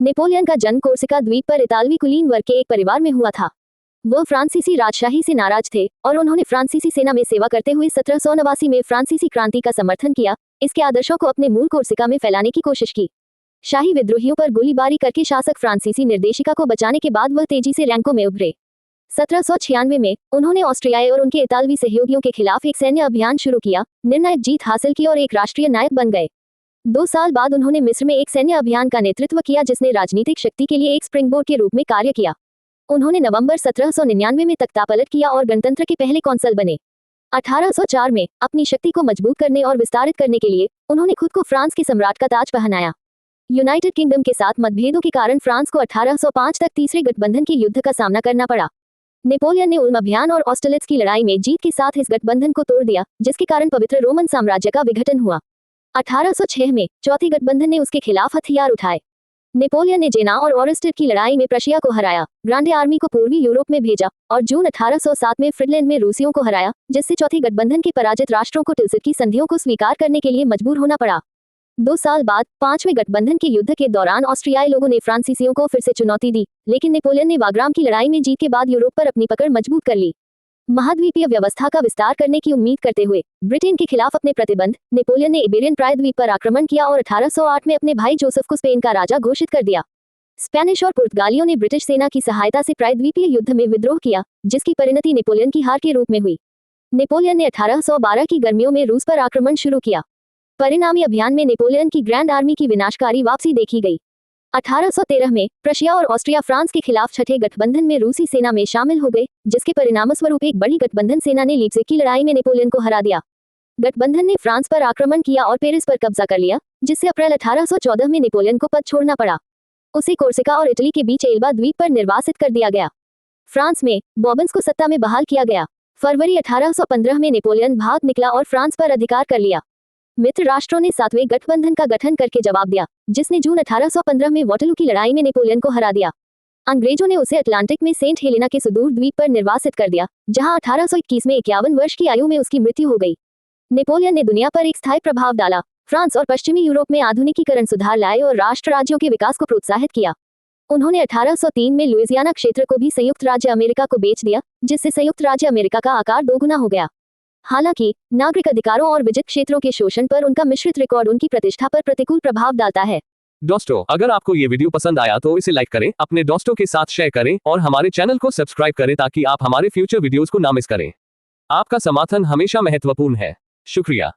Napoleon का जन्म Corsica द्वीप पर इतालवी कुलीन वर्ग के एक परिवार में हुआ था। वह फ्रांसीसी राजशाही से नाराज थे और उन्होंने फ्रांसीसी सेना में सेवा करते हुए 1789 में फ्रांसीसी क्रांति का समर्थन किया, इसके आदर्शों को अपने मूल कोर्सिका में फैलाने की कोशिश की। शाही विद्रोहियों पर गोलीबारी करके शासक फ्रांसीसी निर्देशिका को बचाने के बाद वह तेजी से रैंकों में उभरे। 1796 में उन्होंने ऑस्ट्रियाई और उनके इतालवी सहयोगियों के खिलाफ एक सैन्य अभियान शुरू किया, निर्णायक जीत हासिल की और एक राष्ट्रीय नायक बन गए। 2 साल बाद उन्होंने मिस्र में एक सैन्य अभियान का नेतृत्व किया जिसने राजनीतिक शक्ति के लिए एक स्प्रिंगबोर्ड के रूप में कार्य किया। उन्होंने नवंबर 1799 में तख्तापलट किया और गणतंत्र के पहले कौंसल बने। 1804 में अपनी शक्ति को मजबूत करने और विस्तारित करने के लिए उन्होंने खुद को फ्रांस के सम्राट का ताज पहनाया। यूनाइटेड किंगडम के साथ मतभेदों के कारण फ्रांस को 1805 तक तीसरे गठबंधन के युद्ध का सामना करना पड़ा। नेपोलियन ने उल्म अभियान और ऑस्टरलिट्ज की लड़ाई में जीत के साथ इस गठबंधन को तोड़ दिया, जिसके कारण पवित्र रोमन साम्राज्य का विघटन हुआ। 1806 में चौथे गठबंधन ने उसके खिलाफ हथियार उठाए। नेपोलियन ने जेना और ओरेस्टेड की लड़ाई में प्रशिया को हराया, ग्रांडे आर्मी को पूर्वी यूरोप में भेजा और जून 1807 में फ्रिडलैंड में रूसियों को हराया, जिससे चौथे गठबंधन के पराजित राष्ट्रों को टिल्सिट की संधियों को स्वीकार करने के लिए मजबूर होना पड़ा। 2 साल बाद पांचवें गठबंधन के युद्ध के दौरान ऑस्ट्रियाई लोगों ने फ्रांसीसियों को फिर से चुनौती दी, लेकिन नेपोलियन ने वाग्राम की लड़ाई में जीत के बाद यूरोप पर अपनी पकड़ मजबूत कर ली। महाद्वीपीय व्यवस्था का विस्तार करने की उम्मीद करते हुए ब्रिटेन के खिलाफ अपने प्रतिबंध, नेपोलियन ने इबेरियन प्रायद्वीप पर आक्रमण किया और 1808 में अपने भाई जोसेफ को स्पेन का राजा घोषित कर दिया। स्पेनिश और पुर्तगालियों ने ब्रिटिश सेना की सहायता से प्रायद्वीपीय युद्ध में विद्रोह किया, जिसकी परिणति नेपोलियन की हार के रूप में हुई। नेपोलियन ने 1812 की गर्मियों में रूस पर आक्रमण शुरू किया। परिणामी अभियान में नेपोलियन की ग्रैंड आर्मी की विनाशकारी वापसी देखी गई। 1813 में प्रशिया और ऑस्ट्रिया फ्रांस के खिलाफ छठे गठबंधन में रूसी सेना में शामिल हो गए, जिसके परिणामस्वरूप एक बड़ी गठबंधन सेना ने लीप्जिग की लड़ाई में नेपोलियन को हरा दिया। गठबंधन ने फ्रांस पर आक्रमण किया और पेरिस पर कब्जा कर लिया, जिससे अप्रैल 1814 में नेपोलियन को पद छोड़ना पड़ा। उसे कोर्सिका और इटली के बीच एल्बा द्वीप पर निर्वासित कर दिया गया। फ्रांस में बॉर्बन्स को सत्ता में बहाल किया गया। फरवरी 1815 में नेपोलियन भाग निकला और फ्रांस पर अधिकार कर लिया। मित्र राष्ट्रों ने 7वें गठबंधन का गठन करके जवाब दिया, जिसने जून 1815 में वाटरलू की लड़ाई में नेपोलियन को हरा दिया। अंग्रेजों ने उसे अटलांटिक में सेंट हेलेना के सुदूर द्वीप पर निर्वासित कर दिया, जहां 1821 में 51 वर्ष की आयु में उसकी मृत्यु हो गई। नेपोलियन ने दुनिया पर एक स्थायी प्रभाव डाला, फ्रांस और पश्चिमी यूरोप में आधुनिकीकरण सुधार लाए और राष्ट्र राज्यों के विकास को प्रोत्साहित किया। उन्होंने 1803 में लुइसियाना क्षेत्र को भी संयुक्त राज्य अमेरिका को बेच दिया, जिससे संयुक्त राज्य अमेरिका का आकार 2 गुना हो गया। हालांकि नागरिक अधिकारों और विजित क्षेत्रों के शोषण पर उनका मिश्रित रिकॉर्ड उनकी प्रतिष्ठा पर प्रतिकूल प्रभाव डालता है। दोस्तों, अगर आपको ये वीडियो पसंद आया तो इसे लाइक करें, अपने दोस्तों के साथ शेयर करें और हमारे चैनल को सब्सक्राइब करें ताकि आप हमारे फ्यूचर वीडियोस को ना मिस करें। आपका समर्थन हमेशा महत्वपूर्ण है। शुक्रिया।